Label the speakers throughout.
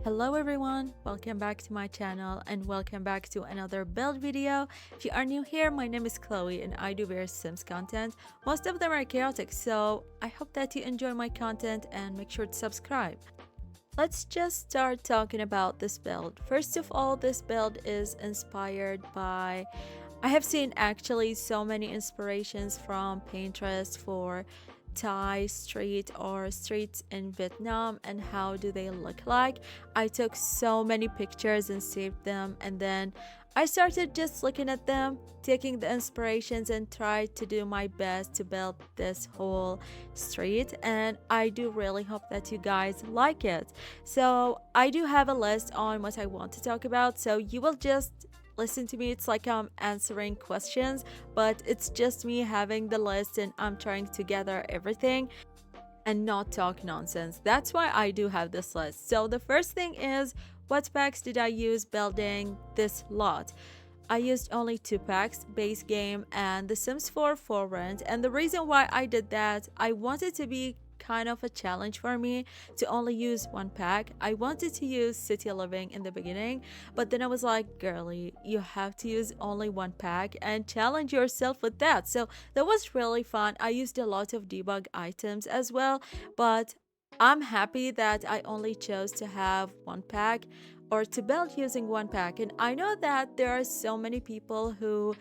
Speaker 1: Hello everyone, welcome back to my channel and welcome back to another build video. If you are new here, my name is Chloe and I do various Sims content. Most of them are chaotic, so I hope that you enjoy my content and make sure to subscribe. Let's just start talking about this build. First of all, this build is inspired by I have seen actually so many inspirations from Pinterest for Thai street or streets in Vietnam and how do they look like. I took so many pictures and saved them, and then I started just looking at them, taking the inspirations and tried to do my best to build this whole street, and I do really hope that you guys like it. So I do have a list on what I want to talk about, so you will just listen to me. It's like I'm answering questions, but it's just me having the list and I'm trying to gather everything and not talk nonsense. That's why I do have this list. So the first thing is, what packs did I use building this lot? I used only 2 packs, base game and The Sims 4 for rent. And the reason why I did that, I wanted to be kind of a challenge for me to only use 1 pack. I wanted to use City Living in the beginning, but then I was like, girly, you have to use only 1 pack and challenge yourself with that. So that was really fun. I used a lot of debug items as well, but I'm happy that I only chose to have 1 pack or to build using 1 pack. And I know that there are so many people who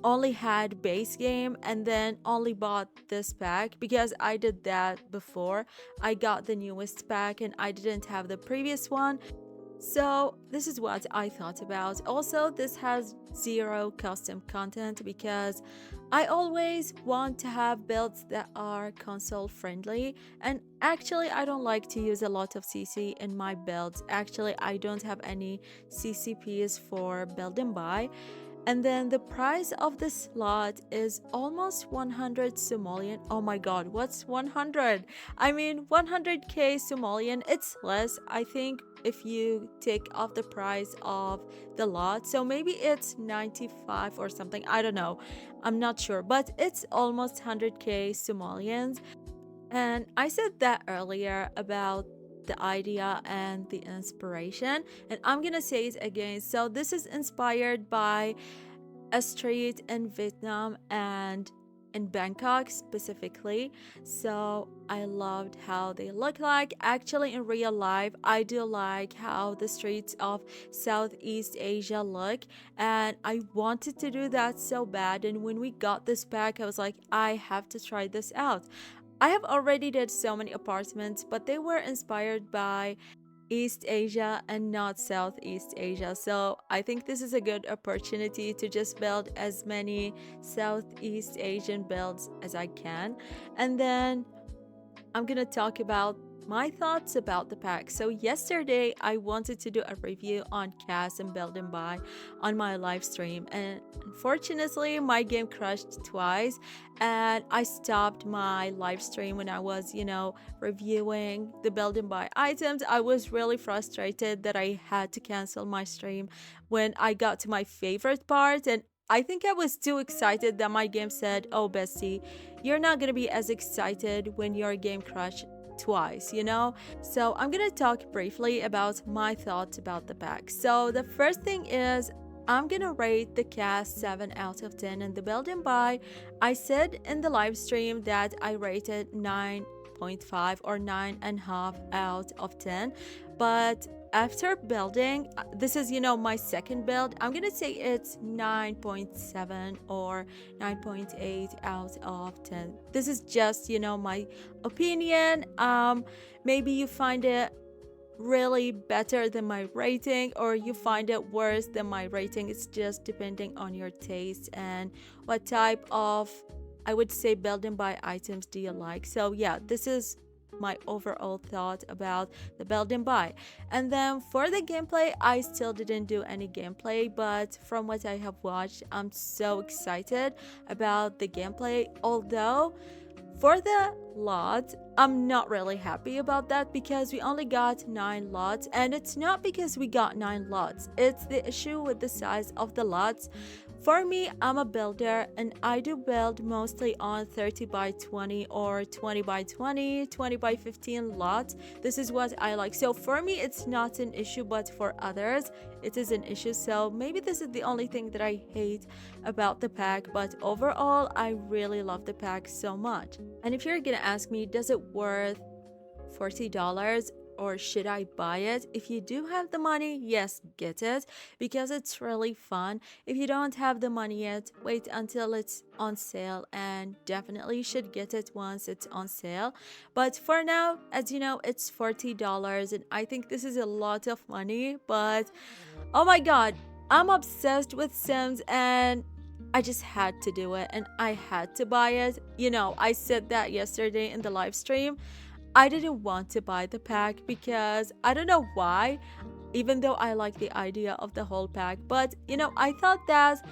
Speaker 1: only had base game and then only bought this pack, because I did that before. I got the newest pack and I didn't have the previous one. So this is what I thought about. Also, this has 0 custom content because I always want to have builds that are console friendly, and actually I don't like to use a lot of CC in my builds. Actually, I don't have any CCPs for build and buy. And then the price of this lot is almost 100 Somalian. Oh my god, what's 100? I mean 100k Somalian. It's less, I think, if you take off the price of the lot. So maybe it's 95 or something. I don't know. I'm not sure, but it's almost 100k Somalians. And I said that earlier about the idea and the inspiration, and I'm gonna say it again. So this is inspired by a street in Vietnam and in Bangkok specifically. So I loved how they look like. Actually, in real life, I do like how the streets of Southeast Asia look, and I wanted to do that so bad. And when we got this pack, I was like, I have to try this out. I have already did so many apartments, but they were inspired by East Asia and not Southeast Asia. So I think this is a good opportunity to just build as many Southeast Asian builds as I can. And then I'm gonna talk about my thoughts about the pack. So yesterday I wanted to do a review on cast and build and buy on my live stream, and unfortunately my game crashed twice and I stopped my live stream when I was, reviewing the build and buy items. I was really frustrated that I had to cancel my stream when I got to my favorite part, and I think I was too excited that my game said, oh bestie, you're not gonna be as excited when your game crashed twice. So I'm gonna talk briefly about my thoughts about the pack. So the first thing is, I'm gonna rate the cast 7 out of 10, and the build and buy, I said in the live stream that I rated 9.5 or 9.5 out of 10, but after building, this is my second build, I'm gonna say it's 9.7 or 9.8 out of 10. This is just my opinion. Maybe you find it really better than my rating, or you find it worse than my rating. It's just depending on your taste and what type of, I would say, build and buy items do you like. So yeah, this is my overall thought about the build and buy. And then for the gameplay, I still didn't do any gameplay, but from what I have watched, I'm so excited about the gameplay. Although for the lot, I'm not really happy about that because we only got 9 lots, and it's not because we got 9 lots, it's the issue with the size of the lots. For me, I'm a builder and I do build mostly on 30 by 20 or 20 by 20, 20 by 15 lots. This is what I like. So for me, it's not an issue, but for others, it is an issue. So maybe this is the only thing that I hate about the pack, but overall, I really love the pack so much. And if you're gonna ask me, does it worth $40? Or should I buy it? If you do have the money, yes, get it because it's really fun. If you don't have the money yet, wait until it's on sale and definitely should get it once it's on sale. But for now, as you know, it's $40 and I think this is a lot of money, but oh my god, I'm obsessed with Sims and I just had to do it and I had to buy it. You know, I said that yesterday in the live stream. I didn't want to buy the pack because I don't know why, even though I like the idea of the whole pack. But you know, I thought that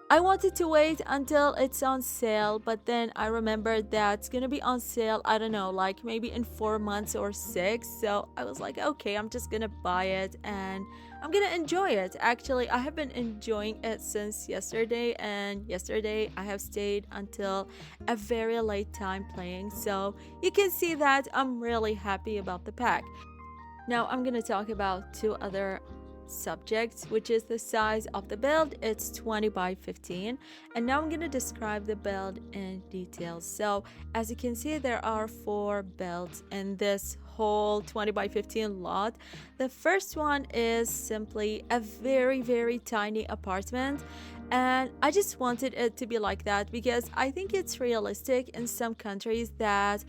Speaker 1: I wanted to wait until it's on sale, but then I remembered that it's gonna be on sale, I don't know, like maybe in 4 months or 6. So I was like, okay, I'm just gonna buy it and I'm gonna enjoy it. Actually, I have been enjoying it since yesterday, and yesterday I have stayed until a very late time playing. So you can see that I'm really happy about the pack. Now I'm gonna talk about two other subjects, which is the size of the build. It's 20 by 15, and now I'm gonna describe the build in detail. So as you can see, there are 4 builds in this whole 20 by 15 lot. The first one is simply a very tiny apartment, and I just wanted it to be like that because I think it's realistic in some countries that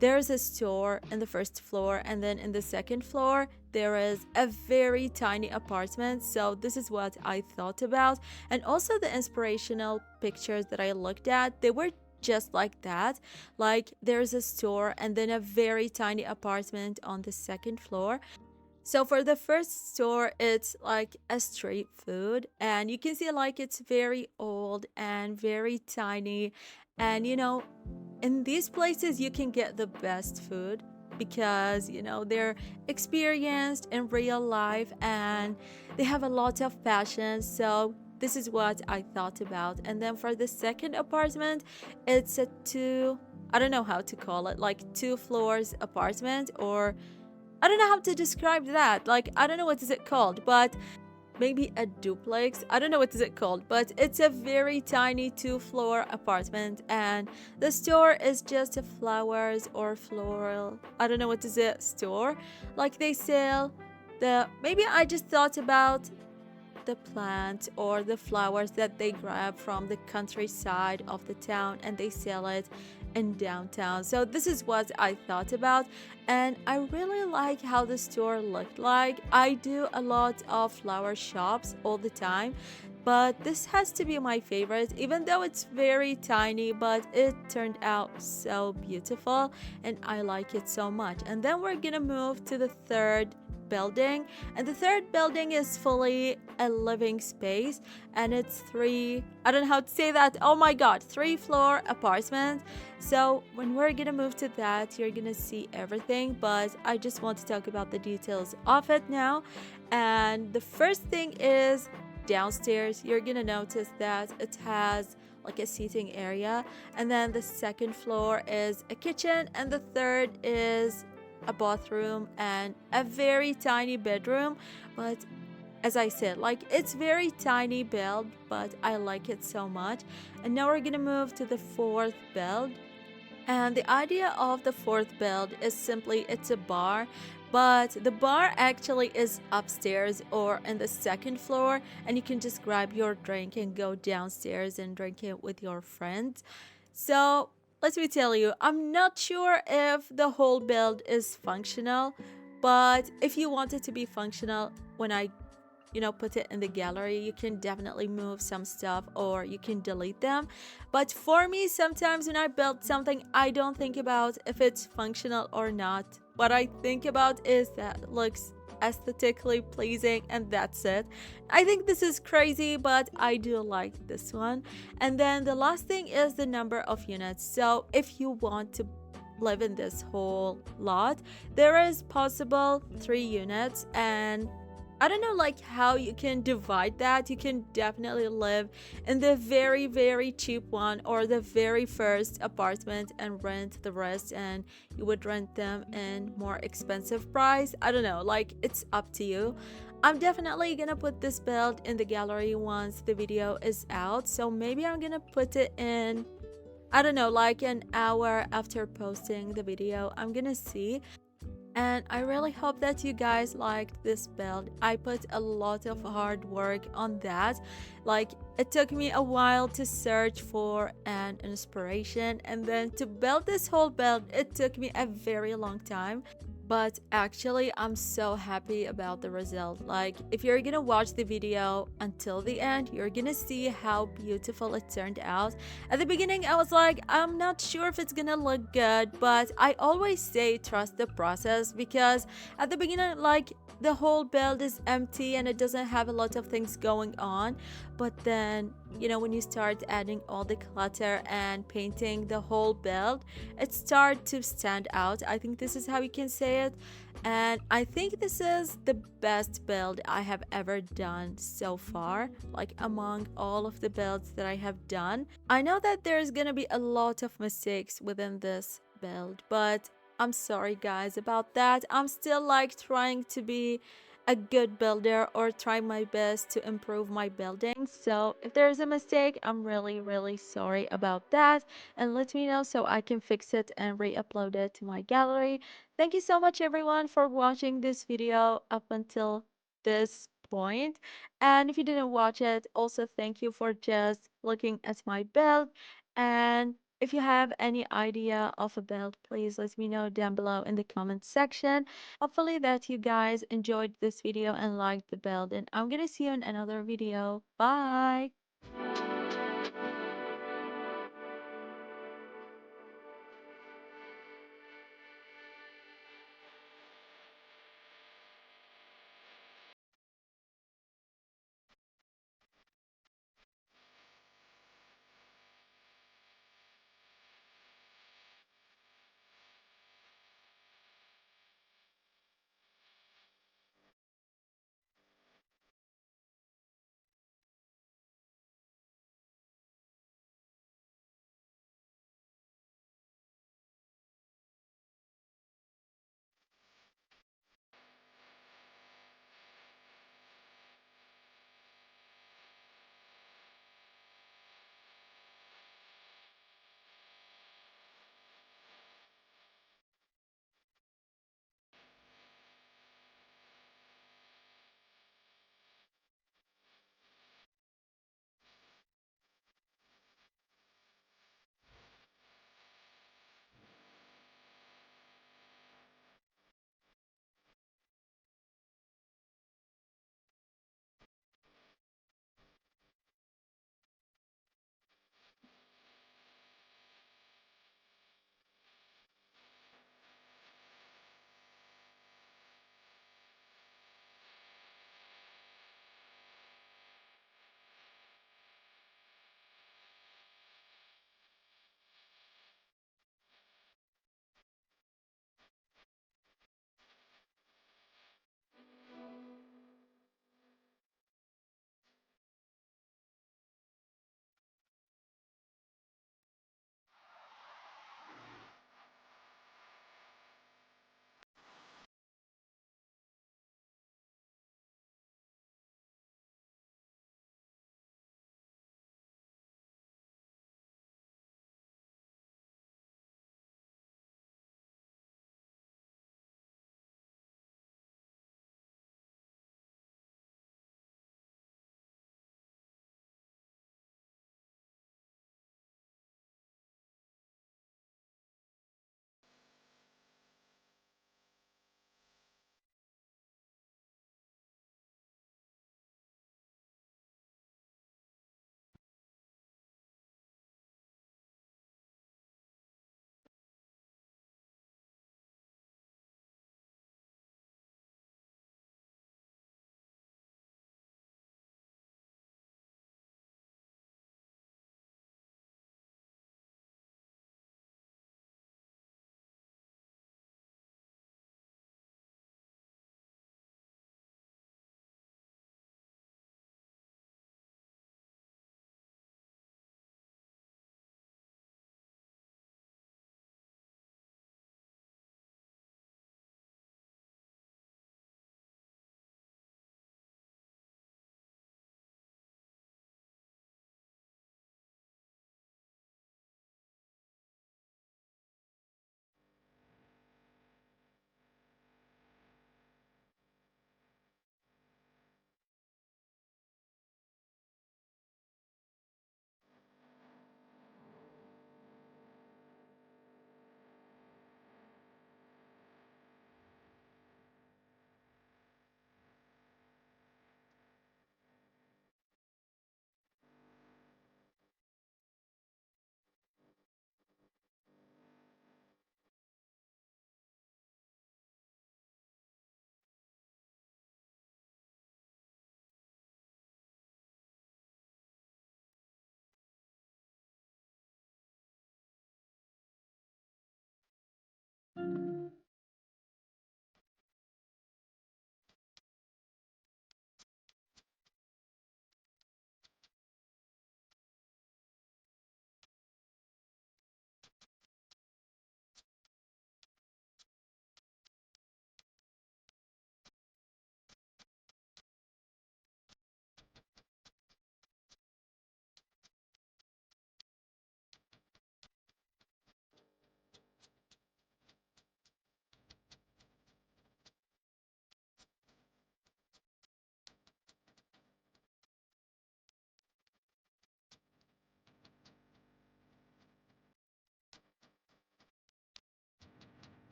Speaker 1: there's a store in the first floor and then in the second floor there is a very tiny apartment. So this is what I thought about, and also the inspirational pictures that I looked at, they were just like that. Like there's a store and then a very tiny apartment on the second floor. So for the first store, it's like a street food, and you can see like it's very old and very tiny, and you know, in these places you can get the best food because you know they're experienced in real life and they have a lot of passion. So this is what I thought about. And then for the second apartment, it's a I don't know how to call it, like 2 floors apartment, or I don't know how to describe that, like I don't know what is it called, but maybe a duplex, I don't know what is it called, but it's a very tiny 2-floor apartment, and the store is just a flowers or floral, I don't know what is it, store, like they sell maybe I just thought about the plant or the flowers that they grab from the countryside of the town and they sell it in downtown. So this is what I thought about, and I really like how the store looked like. I do a lot of flower shops all the time, but this has to be my favorite, even though it's very tiny, but it turned out so beautiful and I like it so much. And then we're gonna move to the third building, and the third building is fully a living space, and it's I don't know how to say that, oh my god, 3-floor apartment. So when we're gonna move to that, you're gonna see everything, but I just want to talk about the details of it now. And the first thing is downstairs. You're gonna notice that it has like a seating area, and then the second floor is a kitchen, and the third is a bathroom and a very tiny bedroom. But as I said, like it's very tiny build, but I like it so much. And now we're gonna move to the fourth build, and the idea of the fourth build is simply it's a bar, but the bar actually is upstairs or in the second floor, and you can just grab your drink and go downstairs and drink it with your friends. So let me tell you, I'm not sure if the whole build is functional, but if you want it to be functional, when I put it in the gallery, you can definitely move some stuff or you can delete them. But for me, sometimes when I build something, I don't think about if it's functional or not. What I think about is that it looks aesthetically pleasing, and that's it. I think this is crazy, but I do like this one. And then the last thing is the number of units. So if you want to live in this whole lot, there is possible 3 units, and I don't know like how you can divide that. You can definitely live in the very, very cheap one or the very first apartment and rent the rest, and you would rent them in more expensive price. I don't know, like it's up to you. I'm definitely gonna put this build in the gallery once the video is out. So maybe I'm gonna put it in, I don't know, like an hour after posting the video. I'm gonna see, and I really hope that you guys liked this build. I put a lot of hard work on that. Like, it took me a while to search for an inspiration, and then to build this whole build, it took me a very long time. But actually, I'm so happy about the result. Like, if you're gonna watch the video until the end, you're gonna see how beautiful it turned out. At the beginning, I was like, I'm not sure if it's gonna look good, but I always say trust the process, because at the beginning, like, the whole build is empty and it doesn't have a lot of things going on. But then, when you start adding all the clutter and painting the whole build, it starts to stand out. I think this is how you can say it. And I think this is the best build I have ever done so far, like among all of the builds that I have done. I know that there's gonna be a lot of mistakes within this build, but I'm sorry guys about that. I'm still like trying to be a good builder or try my best to improve my building. So if there's a mistake, I'm really, really sorry about that. And let me know so I can fix it and re-upload it to my gallery. Thank you so much everyone for watching this video up until this point. And if you didn't watch it, also thank you for just looking at my build. And if you have any idea of a build, please let me know down below in the comment section. Hopefully that you guys enjoyed this video and liked the build, and I'm gonna see you in another video. Bye!